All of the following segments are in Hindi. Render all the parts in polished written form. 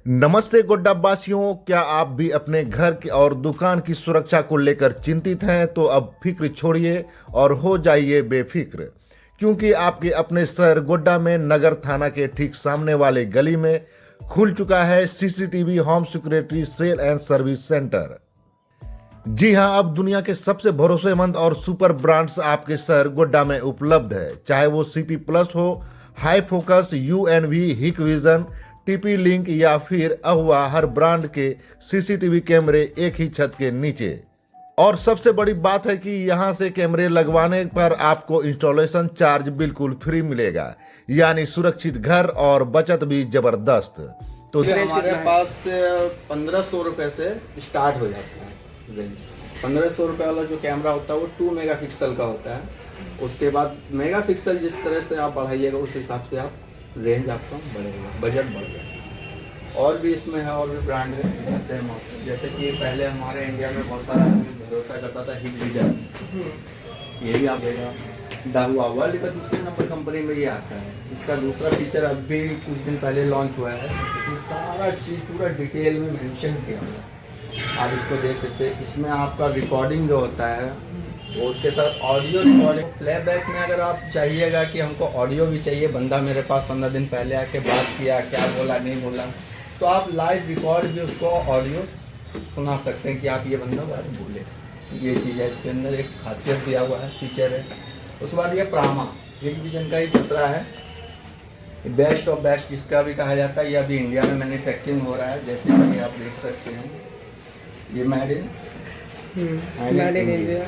नमस्ते गोड्डावासियों, क्या आप भी अपने घर की और दुकान की सुरक्षा को लेकर चिंतित हैं? तो अब फिक्र छोड़िए और हो जाइए बेफिक्र, क्योंकि आपके अपने शहर गोड्डा में नगर थाना के ठीक सामने वाले गली में खुल चुका है CCTV home security sale and service centre. जी हां, अब दुनिया के सबसे भरोसेमंद और सुपर ब्रांड्स आपके शहर गोड्डा में उपलब्ध है। चाहे वो सीपी प्लस हो, हाई फोकस, यूएनवी, हिक विजन, टीपी लिंक या फिर अहुआ, हर ब्रांड के सीसीटीवी कैमरे एक ही छत के नीचे। और सबसे बड़ी बात है कि यहां से कैमरे लगवाने पर आपको इंस्टॉलेशन चार्ज बिल्कुल फ्री मिलेगा, यानी सुरक्षित घर और बचत भी जबरदस्त। तो हमारे पास 1500 रुपए से स्टार्ट हो जाता है रेंज। 1500 रुपए वाला जो कैमरा होता है वो 2 मेगापिक्सल का होता है। उसके बाद मेगापिक्सल जिस तरह से आप बढ़ाइएगा उस हिसाब से आप रेंज आपका बढ़ेगा, बजट बढ़ेगा। और भी इसमें है, और भी ब्रांड है, जैसे कि पहले हमारे इंडिया में बहुत सारा आदमी भरोसा करता था हिक विजन, ये भी आप देगा। दाहुआ वर्ल्ड का दूसरे नंबर कंपनी में ये आता है। इसका दूसरा फीचर अभी कुछ दिन पहले लॉन्च हुआ है, इसमें सारा चीज़ पूरा डिटेल में मेंशन किया हुआ है, आप इसको देख सकते हैं। इसमें आपका रिकॉर्डिंग जो होता है वो उसके साथ ऑडियो रिकॉर्डिंग, प्लेबैक में अगर आप चाहिएगा कि हमको ऑडियो भी चाहिए, बंदा मेरे पास 15 दिन पहले आके बात किया, क्या बोला नहीं बोला, तो आप लाइव रिकॉर्ड भी उसको ऑडियो सुना सकते हैं कि आप ये बंदा बात बोले। ये चीज़ है, इसके अंदर एक खासियत दिया हुआ है, फीचर है। उसके बाद ये प्रामा हिक विजन का ही दूसरा है, बेस्ट ऑफ बेस्ट जिसका भी कहा जाता है। ये अभी इंडिया में मैन्युफैक्चरिंग हो रहा है, जैसे कि आप देख सकते हैं। ये मेड इन इंडिया,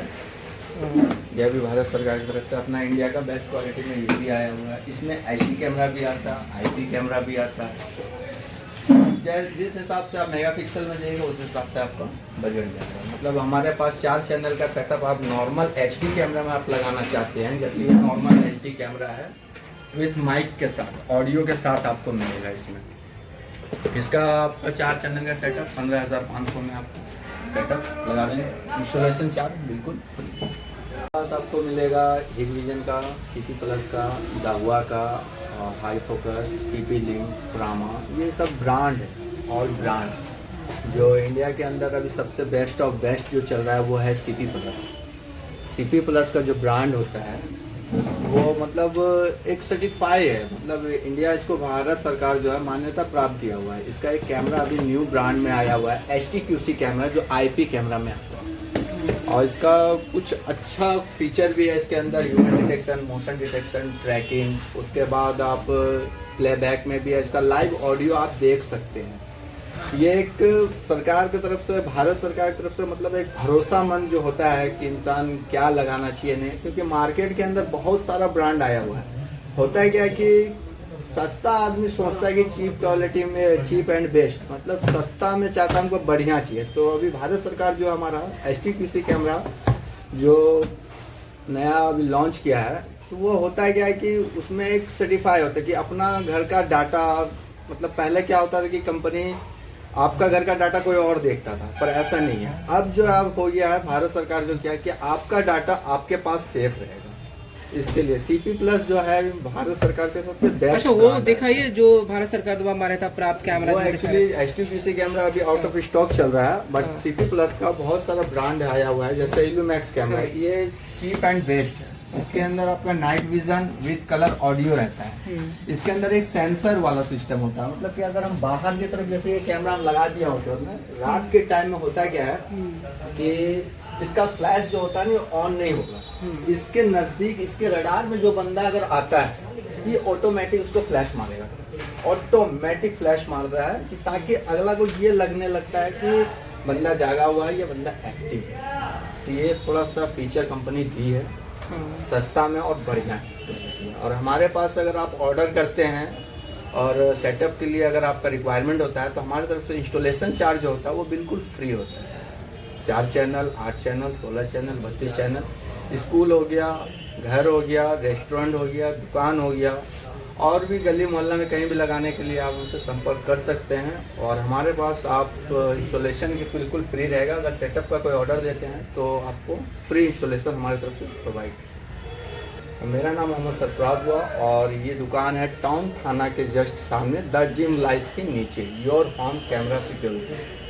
यह भी भारत सरकार की तरफ से अपना इंडिया का बेस्ट क्वालिटी में ये भी आया हुआ है। इसमें एचडी कैमरा भी आता है, आईपी कैमरा भी आता है। जिस हिसाब से आप मेगापिक्सल में जाइएगा उस हिसाब से आपका बजट जाएगा। मतलब हमारे पास 4 चैनल का सेटअप आप नॉर्मल एचडी कैमरा में आप लगाना चाहते हैं, जैसे ये नॉर्मल एचडी कैमरा है विथ माइक के साथ, ऑडियो के साथ आपको मिलेगा। इसमें इसका आपका 4 चैनल का सेटअप 15,500 में आपको सेटअप लगा देंगे। इंस्टॉलेशन चार्ज बिल्कुल फ्री। पास आपको मिलेगा हिक विजन का, सीपी प्लस का, दाहुआ का, हाई फोकस, टीपी लिंक, प्रामा, ये सब ब्रांड है। ऑल ब्रांड जो इंडिया के अंदर अभी सबसे बेस्ट ऑफ बेस्ट जो चल रहा है वो है सीपी प्लस। सीपी प्लस का जो ब्रांड होता है वो मतलब एक सर्टिफाई है, मतलब इंडिया इसको भारत सरकार जो है मान्यता प्राप्त दिया हुआ है। इसका एक कैमरा अभी न्यू ब्रांड में आया हुआ है, HTQC कैमरा, जो IP कैमरा में आता है। और इसका कुछ अच्छा फीचर भी है इसके अंदर, human detection, motion detection, tracking. उसके बाद आप प्लेबैक में भी है, इसका लाइव ऑडियो आप देख सकते हैं। ये एक सरकार की तरफ से, भारत सरकार की तरफ से, मतलब एक भरोसामंद जो होता है कि इंसान क्या लगाना चाहिए नहीं, क्योंकि मार्केट के अंदर बहुत सारा ब्रांड आया हुआ है। होता है क्या कि सस्ता आदमी सोचता है कि चीप क्वालिटी में, चीप एंड बेस्ट, मतलब सस्ता में चाहता है हमको बढ़िया चाहिए। तो अभी भारत सरकार जो हमारा HTQC कैमरा जो नया अभी लॉन्च किया है, तो वो होता है क्या है कि उसमें एक सर्टिफाई होता है कि अपना घर का डाटा, मतलब पहले क्या होता था कि कंपनी आपका घर का डाटा कोई और देखता था, पर ऐसा नहीं है। अब जो अब हो गया है, भारत सरकार जो किया कि आपका डाटा आपके पास सेफ रहेगा। इसके लिए सीपी प्लस जो है भारत सरकार के सबसे बेस्ट। अच्छा, वो दिखाइए जो भारत सरकार द्वारा मान्यता प्राप्त कैमरा। वो एक्चुअली HTQC कैमरा अभी आउट ऑफ स्टॉक चल रहा है, बट सीपी प्लस का बहुत सारा ब्रांड आया हुआ है, जैसे इल्यूमैक्स कैमरा, ये चीप एंड बेस्ट है। इसके अंदर आपका night vision with colour audio रहता है। इसके अंदर एक सेंसर वाला सिस्टम होता है, मतलब कि अगर हम बाहर की तरफ जैसे ये कैमरा हम लगा दिया होता है, रात के टाइम में होता क्या है कि इसका फ्लैश जो होता है ना ऑन नहीं होगा। इसके नजदीक, इसके रडार में जो बंदा अगर आता है, ये ऑटोमेटिक उसको फ्लैश मारेगा, ऑटोमेटिक फ्लैश मारता है कि ताकि अगला को ये लगने लगता है कि बंदा जागा हुआ है या बंदा एक्टिव है। तो ये थोड़ा सा फीचर कंपनी दी है, सस्ता में और बढ़िया है। और हमारे पास अगर आप ऑर्डर करते हैं और सेटअप के लिए अगर आपका रिक्वायरमेंट होता है, तो हमारी तरफ से इंस्टॉलेशन चार्ज जो होता है वो बिल्कुल फ्री होता है। 4 channel, 8 channel, 16 channel, 32 channel, school हो गया, घर हो गया, रेस्टोरेंट हो गया, दुकान हो गया, और भी गली मोहल्ला में कहीं भी लगाने के लिए आप उनसे संपर्क कर सकते हैं। और हमारे पास आप इंस्टॉलेशन की बिल्कुल फ्री रहेगा। अगर सेटअप का कोई ऑर्डर देते हैं तो आपको फ्री इंस्टॉलेशन हमारी तरफ से प्रोवाइड। मेरा नाम मोहम्मद सरफराज हुआ और ये दुकान है टाउन थाना के जस्ट सामने द जिम लाइफ के नीचे योर होम कैमरा सिक्योरिटी।